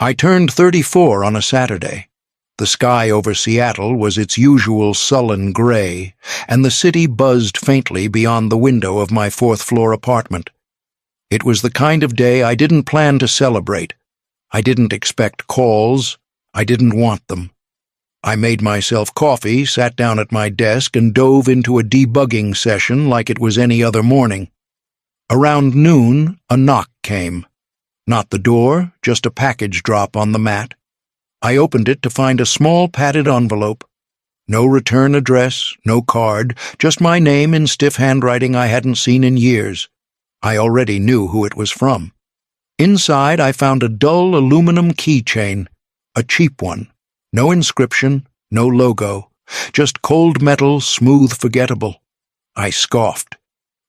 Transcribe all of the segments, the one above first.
I turned 34 on a Saturday. The sky over Seattle was its usual sullen gray, and the city buzzed faintly beyond the window of my fourth-floor apartment. It was the kind of day I didn't plan to celebrate. I didn't expect calls. I didn't want them. I made myself coffee, sat down at my desk, and dove into a debugging session like it was any other morning. Around noon, a knock came. Not the door, just a package drop on the mat. I opened it to find a small padded envelope. No return address, no card, just my name in stiff handwriting I hadn't seen in years. I already knew who it was from. Inside, I found a dull aluminum keychain, a cheap one. No inscription, no logo, just cold metal, smooth forgettable. I scoffed.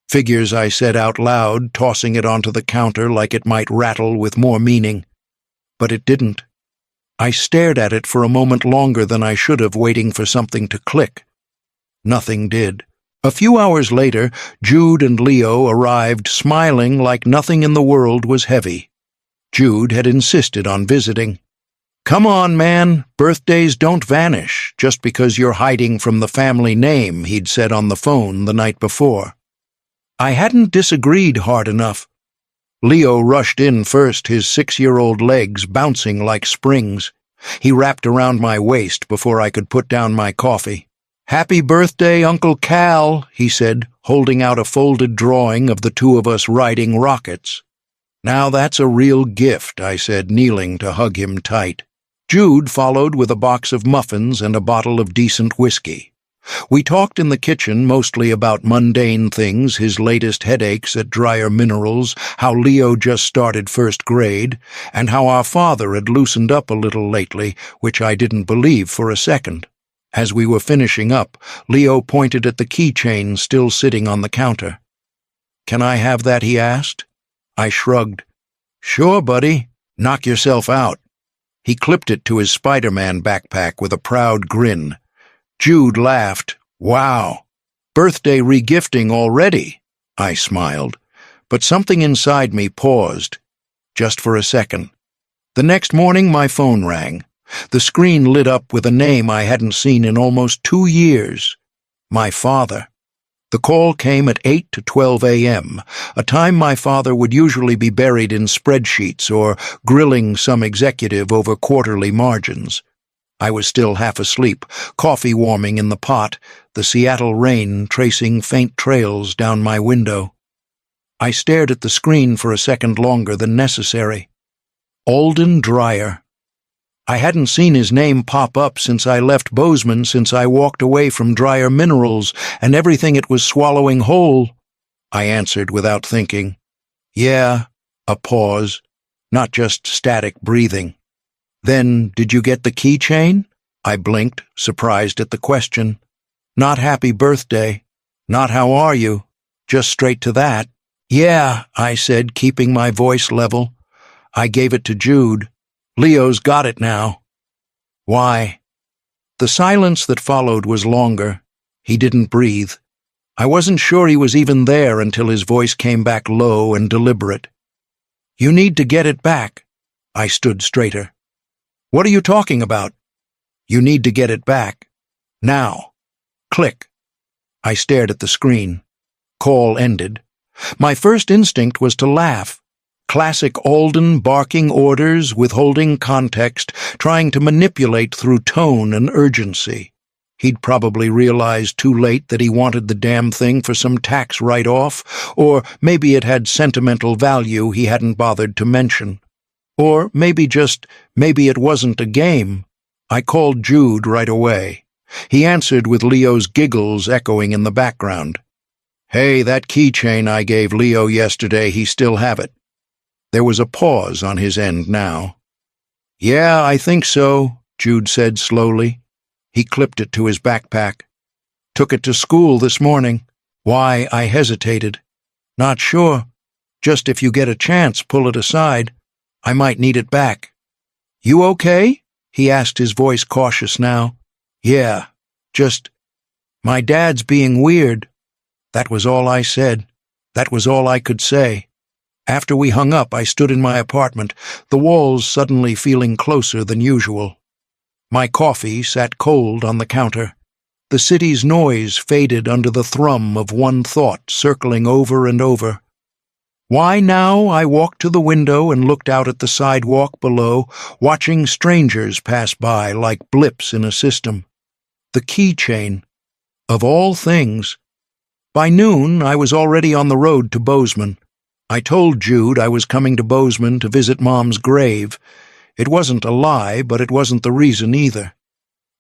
Figures, I said out loud, tossing it onto the counter like it might rattle with more meaning. But it didn't. I stared at it for a moment longer than I should have, waiting for something to click. Nothing did. A few hours later, Jude and Leo arrived, smiling like nothing in the world was heavy. Jude had insisted on visiting. "Come on, man, birthdays don't vanish just because you're hiding from the family name," he'd said on the phone the night before. I hadn't disagreed hard enough. Leo rushed in first, his 6-year-old legs bouncing like springs. He wrapped around my waist before I could put down my coffee. "Happy birthday, Uncle Cal," he said, holding out a folded drawing of the two of us riding rockets. "Now that's a real gift," I said, kneeling to hug him tight. Jude followed with a box of muffins and a bottle of decent whiskey. We talked in the kitchen mostly about mundane things, his latest headaches at Dryer Minerals, how Leo just started first grade, and how our father had loosened up a little lately, which I didn't believe for a second. As we were finishing up, Leo pointed at the keychain still sitting on the counter. "Can I have that?" he asked. I shrugged. "Sure, buddy. Knock yourself out." He clipped it to his Spider-Man backpack with a proud grin. Jude laughed. "Wow, birthday regifting already?" I smiled, but something inside me paused, just for a second. The next morning my phone rang. The screen lit up with a name I hadn't seen in almost 2 years. My father. The call came at 8 to 12 a.m., a time my father would usually be buried in spreadsheets or grilling some executive over quarterly margins. I was still half asleep, coffee warming in the pot, the Seattle rain tracing faint trails down my window. I stared at the screen for a second longer than necessary. Alden Dryer. I hadn't seen his name pop up since I left Bozeman, since I walked away from Dryer Minerals and everything it was swallowing whole. I answered without thinking. "Yeah." A pause, not just static breathing. "Then, did you get the keychain?" I blinked, surprised at the question. Not happy birthday. Not how are you. Just straight to that. "Yeah," I said, keeping my voice level. I gave it to Jude. "Leo's got it now." "Why?" The silence that followed was longer. He didn't breathe. I wasn't sure he was even there until his voice came back low and deliberate. "You need to get it back." I stood straighter. "What are you talking about?" "You need to get it back. Now." Click. I stared at the screen. Call ended. My first instinct was to laugh. Classic Alden barking orders, withholding context, trying to manipulate through tone and urgency. He'd probably realized too late that he wanted the damn thing for some tax write-off, or maybe it had sentimental value he hadn't bothered to mention. Or maybe it wasn't a game. I called Jude right away. He answered with Leo's giggles echoing in the background. "Hey, that keychain I gave Leo yesterday, he still have it?" There was a pause on his end now. "Yeah, I think so," Jude said slowly. He clipped it to his backpack. "Took it to school this morning." "Why?" I hesitated. "Not sure. Just if you get a chance, pull it aside. I might need it back." "You okay?" he asked, his voice cautious now. "Yeah, just... my dad's being weird." That was all I said. That was all I could say. After we hung up, I stood in my apartment, the walls suddenly feeling closer than usual. My coffee sat cold on the counter. The city's noise faded under the thrum of one thought circling over and over. Why now? I walked to the window and looked out at the sidewalk below, watching strangers pass by like blips in a system. The Keychain. Of all things. By noon, I was already on the road to Bozeman. I told Jude I was coming to Bozeman to visit Mom's grave. It wasn't a lie, but it wasn't the reason either.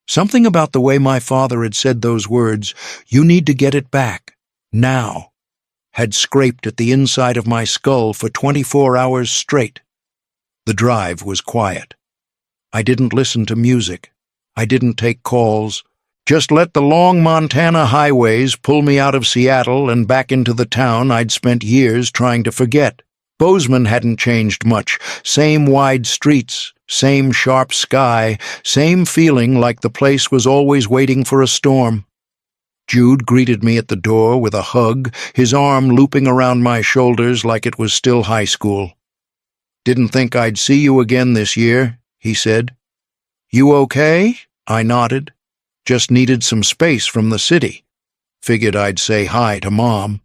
Something about the way my father had said those words, "You need to get it back, now," had scraped at the inside of my skull for 24 hours straight. The drive was quiet. I didn't listen to music. I didn't take calls. Just let the long Montana highways pull me out of Seattle and back into the town I'd spent years trying to forget. Bozeman hadn't changed much. Same wide streets, same sharp sky, same feeling like the place was always waiting for a storm. Jude greeted me at the door with a hug, his arm looping around my shoulders like it was still high school. "Didn't think I'd see you again this year," he said. "You okay?" I nodded. "Just needed some space from the city. Figured I'd say hi to Mom."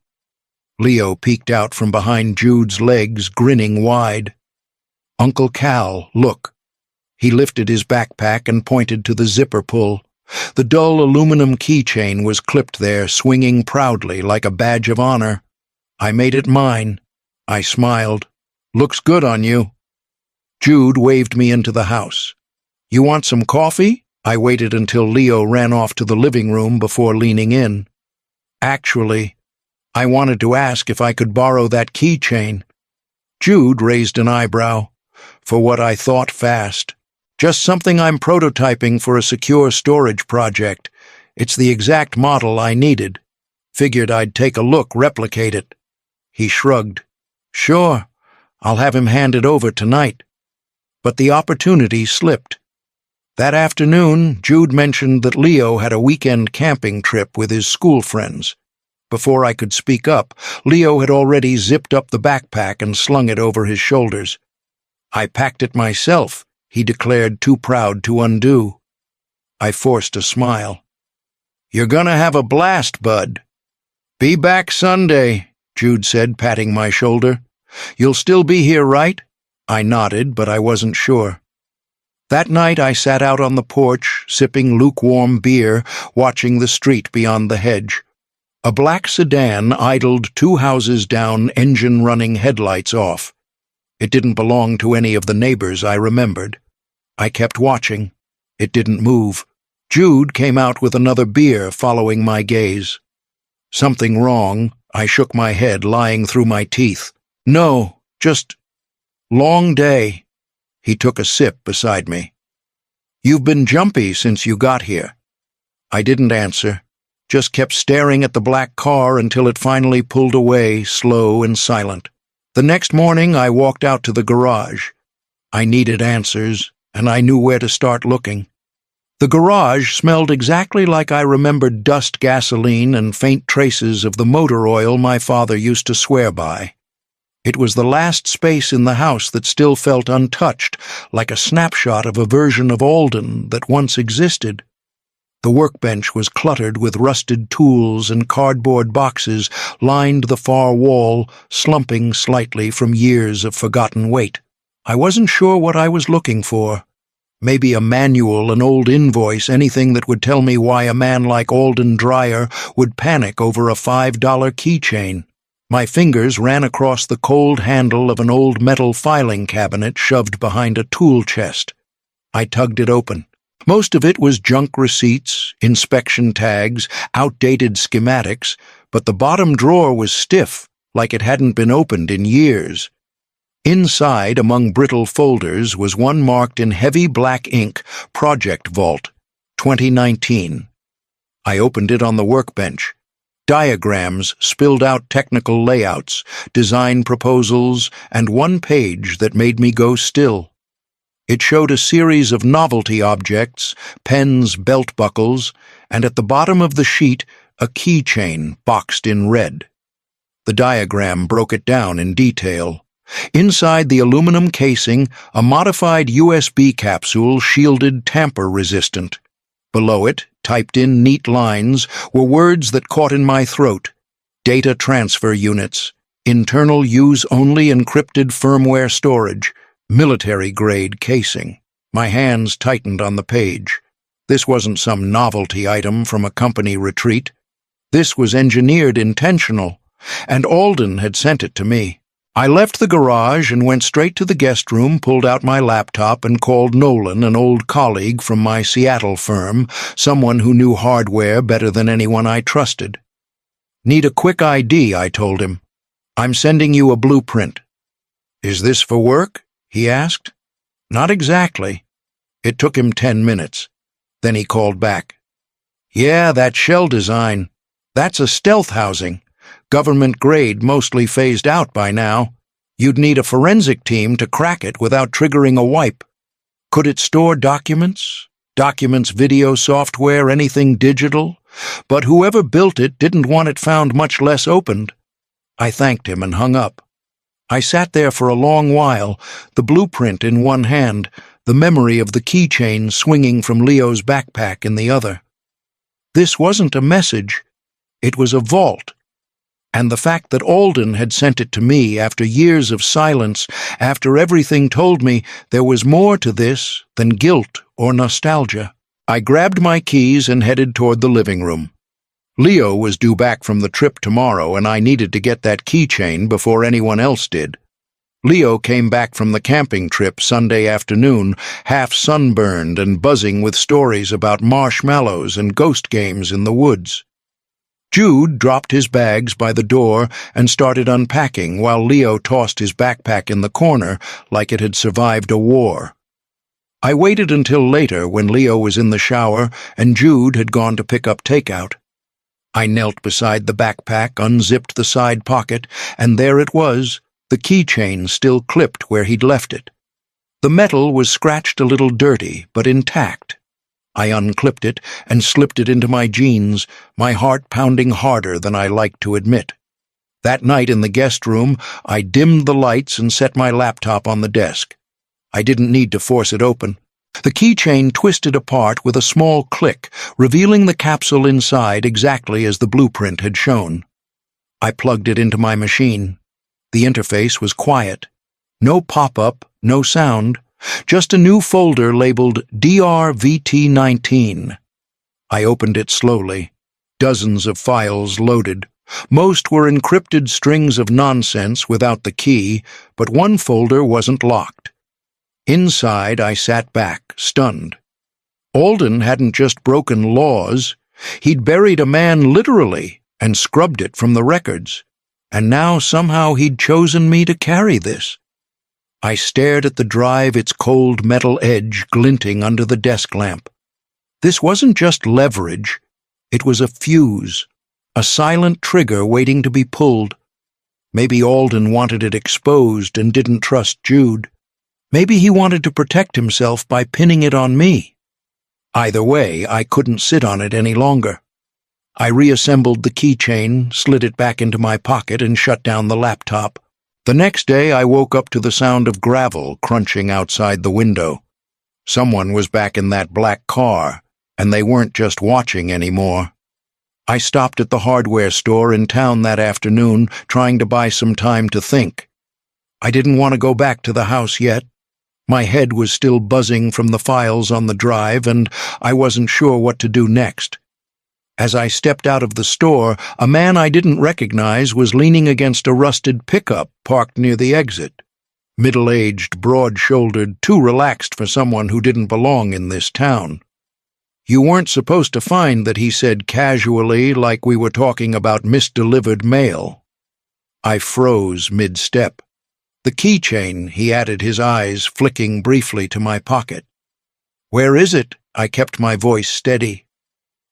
Leo peeked out from behind Jude's legs, grinning wide. "Uncle Cal, look." He lifted his backpack and pointed to the zipper pull. The dull aluminum keychain was clipped there, swinging proudly like a badge of honor. I made it mine. I smiled. "Looks good on you." Jude waved me into the house. "You want some coffee?" I waited until Leo ran off to the living room before leaning in. "Actually, I wanted to ask if I could borrow that keychain." Jude raised an eyebrow. "For what I thought fast. Just something I'm prototyping for a secure storage project. It's the exact model I needed. Figured I'd take a look, replicate it." He shrugged. "Sure, I'll have him hand it over tonight." But the opportunity slipped. That afternoon, Jude mentioned that Leo had a weekend camping trip with his school friends. Before I could speak up, Leo had already zipped up the backpack and slung it over his shoulders. "I packed it myself," he declared, too proud to undo. I forced a smile. "You're gonna have a blast, bud." "Be back Sunday," Jude said, patting my shoulder. "You'll still be here, right?" I nodded, but I wasn't sure. That night I sat out on the porch, sipping lukewarm beer, watching the street beyond the hedge. A black sedan idled 2 houses down, engine-running, headlights off. It didn't belong to any of the neighbors I remembered. I kept watching. It didn't move. Jude came out with another beer, following my gaze. "Something wrong?" I shook my head, lying through my teeth. "No, just long day." He took a sip beside me. "You've been jumpy since you got here." I didn't answer, just kept staring at the black car until it finally pulled away, slow and silent. The next morning I walked out to the garage. I needed answers, and I knew where to start looking. The garage smelled exactly like I remembered dust gasoline and faint traces of the motor oil my father used to swear by. It was the last space in the house that still felt untouched, like a snapshot of a version of Alden that once existed. The workbench was cluttered with rusted tools, and cardboard boxes lined the far wall, slumping slightly from years of forgotten weight. I wasn't sure what I was looking for. Maybe a manual, an old invoice, anything that would tell me why a man like Alden Dreyer would panic over a $5 keychain. My fingers ran across the cold handle of an old metal filing cabinet shoved behind a tool chest. I tugged it open. Most of it was junk receipts, inspection tags, outdated schematics, but the bottom drawer was stiff, like it hadn't been opened in years. Inside, among brittle folders, was one marked in heavy black ink, Project Vault, 2019. I opened it on the workbench. Diagrams spilled out technical layouts, design proposals, and one page that made me go still. It showed a series of novelty objects, pens, belt buckles, and at the bottom of the sheet, a keychain boxed in red. The diagram broke it down in detail. Inside the aluminum casing, a modified USB capsule shielded tamper-resistant. Below it, typed in neat lines, were words that caught in my throat. Data transfer units. Internal use-only encrypted firmware storage. Military-grade casing. My hands tightened on the page. This wasn't some novelty item from a company retreat. This was engineered intentional, and Alden had sent it to me. I left the garage and went straight to the guest room, pulled out my laptop, and called Nolan, an old colleague from my Seattle firm, someone who knew hardware better than anyone I trusted. "Need a quick ID," I told him. "I'm sending you a blueprint." "Is this for work?" he asked. "Not exactly." It took him 10 minutes. Then he called back. "Yeah, that shell design. That's a stealth housing. Government grade, mostly phased out by now. You'd need a forensic team to crack it without triggering a wipe. Could it store documents? Documents, video, software, anything digital? But whoever built it didn't want it found, much less opened." I thanked him and hung up. I sat there for a long while, the blueprint in one hand, the memory of the keychain swinging from Leo's backpack in the other. This wasn't a message. It was a vault. And the fact that Alden had sent it to me after years of silence, after everything told me there was more to this than guilt or nostalgia. I grabbed my keys and headed toward the living room. Leo was due back from the trip tomorrow, and I needed to get that keychain before anyone else did. Leo came back from the camping trip Sunday afternoon, half sunburned and buzzing with stories about marshmallows and ghost games in the woods. Jude dropped his bags by the door and started unpacking while Leo tossed his backpack in the corner like it had survived a war. I waited until later when Leo was in the shower and Jude had gone to pick up takeout. I knelt beside the backpack, unzipped the side pocket, and there it was, the keychain still clipped where he'd left it. The metal was scratched a little dirty, but intact. I unclipped it and slipped it into my jeans, my heart pounding harder than I liked to admit. That night in the guest room, I dimmed the lights and set my laptop on the desk. I didn't need to force it open. The keychain twisted apart with a small click, revealing the capsule inside exactly as the blueprint had shown. I plugged it into my machine. The interface was quiet. No pop-up, no sound. Just a new folder labeled DRVT19. I opened it slowly. Dozens of files loaded. Most were encrypted strings of nonsense without the key, but one folder wasn't locked. Inside, I sat back, stunned. Alden hadn't just broken laws. He'd buried a man literally and scrubbed it from the records. And now somehow he'd chosen me to carry this. I stared at the drive, its cold metal edge glinting under the desk lamp. This wasn't just leverage. It was a fuse, a silent trigger waiting to be pulled. Maybe Alden wanted it exposed and didn't trust Jude. Maybe he wanted to protect himself by pinning it on me. Either way, I couldn't sit on it any longer. I reassembled the keychain, slid it back into my pocket, and shut down the laptop. The next day, I woke up to the sound of gravel crunching outside the window. Someone was back in that black car, and they weren't just watching anymore. I stopped at the hardware store in town that afternoon, trying to buy some time to think. I didn't want to go back to the house yet. My head was still buzzing from the files on the drive, and I wasn't sure what to do next. As I stepped out of the store, a man I didn't recognize was leaning against a rusted pickup parked near the exit. Middle-aged, broad-shouldered, too relaxed for someone who didn't belong in this town. "You weren't supposed to find that," he said casually, like we were talking about misdelivered mail. I froze mid-step. "The keychain," he added, his eyes flicking briefly to my pocket. "Where is it?" I kept my voice steady.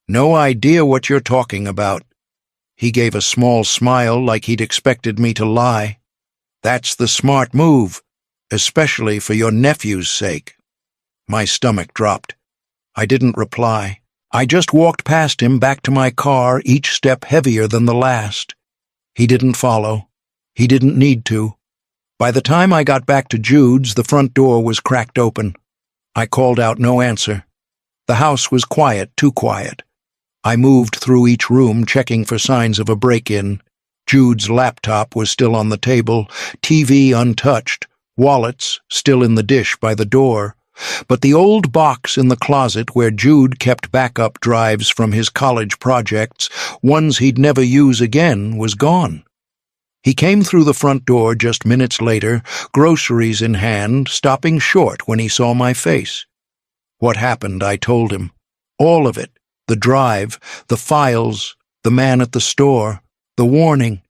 "No idea what you're talking about." He gave a small smile like he'd expected me to lie. "That's the smart move, especially for your nephew's sake." My stomach dropped. I didn't reply. I just walked past him back to my car, each step heavier than the last. He didn't follow. He didn't need to. By the time I got back to Jude's, the front door was cracked open. I called out no answer. The house was quiet, too quiet. I moved through each room, checking for signs of a break-in. Jude's laptop was still on the table, TV untouched, wallets still in the dish by the door. But the old box in the closet where Jude kept backup drives from his college projects, ones he'd never use again, was gone. He came through the front door just minutes later, groceries in hand, stopping short when he saw my face. What happened, I told him. All of it. The drive, the files, the man at the store, the warning.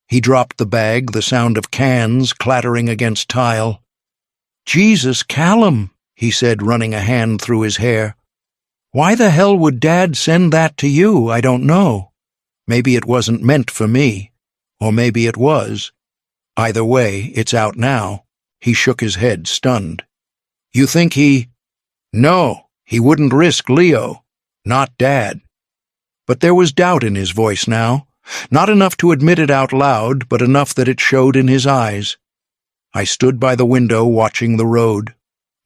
He dropped the bag, the sound of cans clattering against tile. "Jesus, Callum," he said, running a hand through his hair. "Why the hell would Dad send that to you? I don't know. Maybe it wasn't meant for me. Or maybe it was. Either way, it's out now." He shook his head, stunned. "You think he—" "No, he wouldn't risk Leo. Not Dad." But there was doubt in his voice now. Not enough to admit it out loud, but enough that it showed in his eyes. I stood by the window watching the road.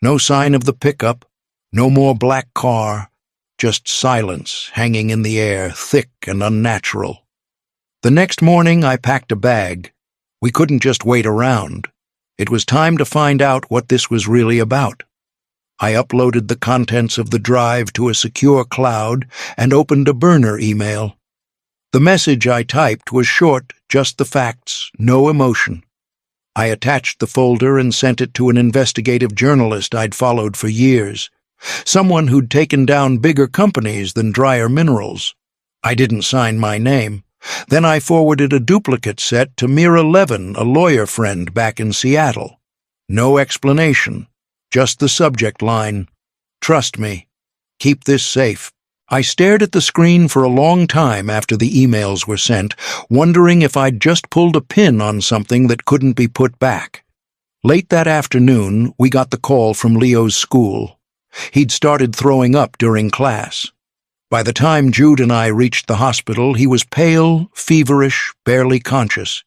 No sign of the pickup, no more black car, just silence hanging in the air, thick and unnatural. The next morning I packed a bag. We couldn't just wait around. It was time to find out what this was really about. I uploaded the contents of the drive to a secure cloud and opened a burner email. The message I typed was short, just the facts, no emotion. I attached the folder and sent it to an investigative journalist I'd followed for years, someone who'd taken down bigger companies than Dryer Minerals. I didn't sign my name. Then I forwarded a duplicate set to Mira Levin, a lawyer friend back in Seattle. No explanation, just the subject line, "Trust me. Keep this safe." I stared at the screen for a long time after the emails were sent, wondering if I'd just pulled a pin on something that couldn't be put back. Late that afternoon, we got the call from Leo's school. He'd started throwing up during class. By the time Jude and I reached the hospital, he was pale, feverish, barely conscious.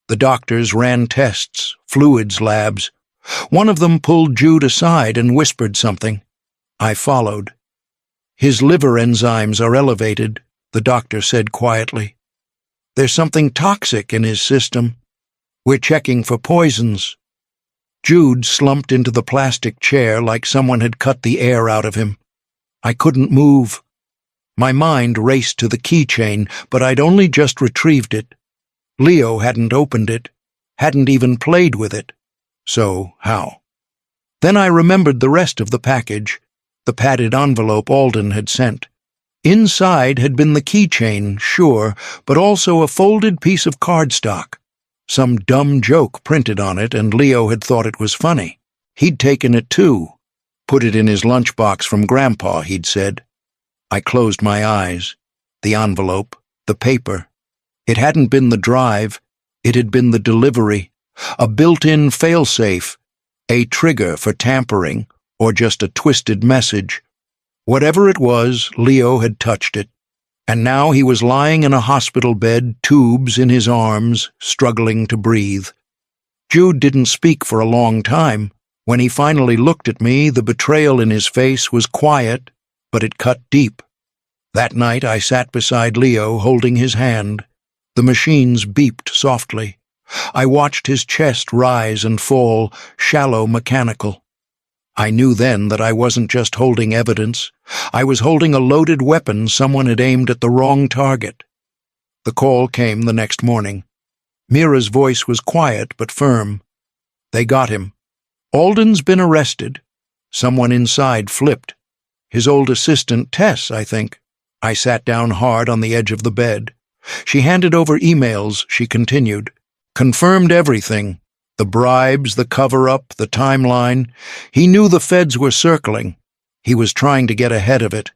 The doctors ran tests, fluids labs. One of them pulled Jude aside and whispered something. I followed. "His liver enzymes are elevated," the doctor said quietly. "There's something toxic in his system. We're checking for poisons." Jude slumped into the plastic chair like someone had cut the air out of him. I couldn't move. My mind raced to the keychain, but I'd only just retrieved it. Leo hadn't opened it, hadn't even played with it. So, how? Then I remembered the rest of the package, the padded envelope Alden had sent. Inside had been the keychain, sure, but also a folded piece of cardstock. Some dumb joke printed on it, and Leo had thought it was funny. He'd taken it too. Put it in his lunchbox from Grandpa, he'd said. I closed my eyes. The envelope, the paper. It hadn't been the drive. It had been the delivery. A built-in failsafe. A trigger for tampering, or just a twisted message. Whatever it was, Leo had touched it. And now he was lying in a hospital bed, tubes in his arms, struggling to breathe. Jude didn't speak for a long time. When he finally looked at me, the betrayal in his face was quiet, but it cut deep. That night I sat beside Leo, holding his hand. The machines beeped softly. I watched his chest rise and fall, shallow, mechanical. I knew then that I wasn't just holding evidence. I was holding a loaded weapon someone had aimed at the wrong target. The call came the next morning. Mira's voice was quiet but firm. They got him. Alden's been arrested. Someone inside flipped. His old assistant, Tess, I think. I sat down hard on the edge of the bed. She handed over emails, she continued. Confirmed everything. The bribes, the cover-up, the timeline. He knew the feds were circling. He was trying to get ahead of it.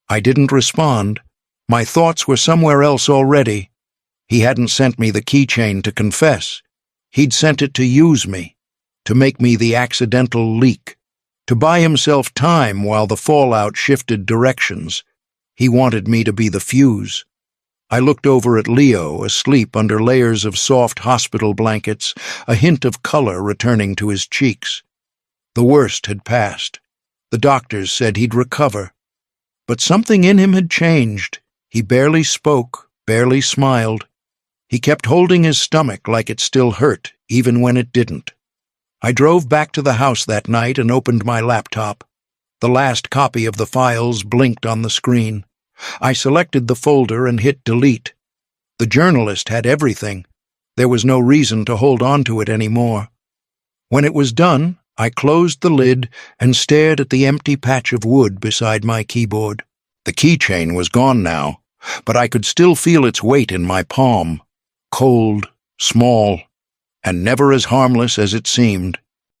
I didn't respond. My thoughts were somewhere else already. He hadn't sent me the keychain to confess. He'd sent it to use me, to make me the accidental leak, to buy himself time while the fallout shifted directions. He wanted me to be the fuse. I looked over at Leo, asleep under layers of soft hospital blankets, a hint of color returning to his cheeks. The worst had passed. The doctors said he'd recover. But something in him had changed. He barely spoke, barely smiled. He kept holding his stomach like it still hurt, even when it didn't. I drove back to the house that night and opened my laptop. The last copy of the files blinked on the screen. I selected the folder and hit delete. The journalist had everything. There was no reason to hold on to it anymore. When it was done, I closed the lid and stared at the empty patch of wood beside my keyboard. The keychain was gone now, but I could still feel its weight in my palm. Cold, small, and never as harmless as it seemed.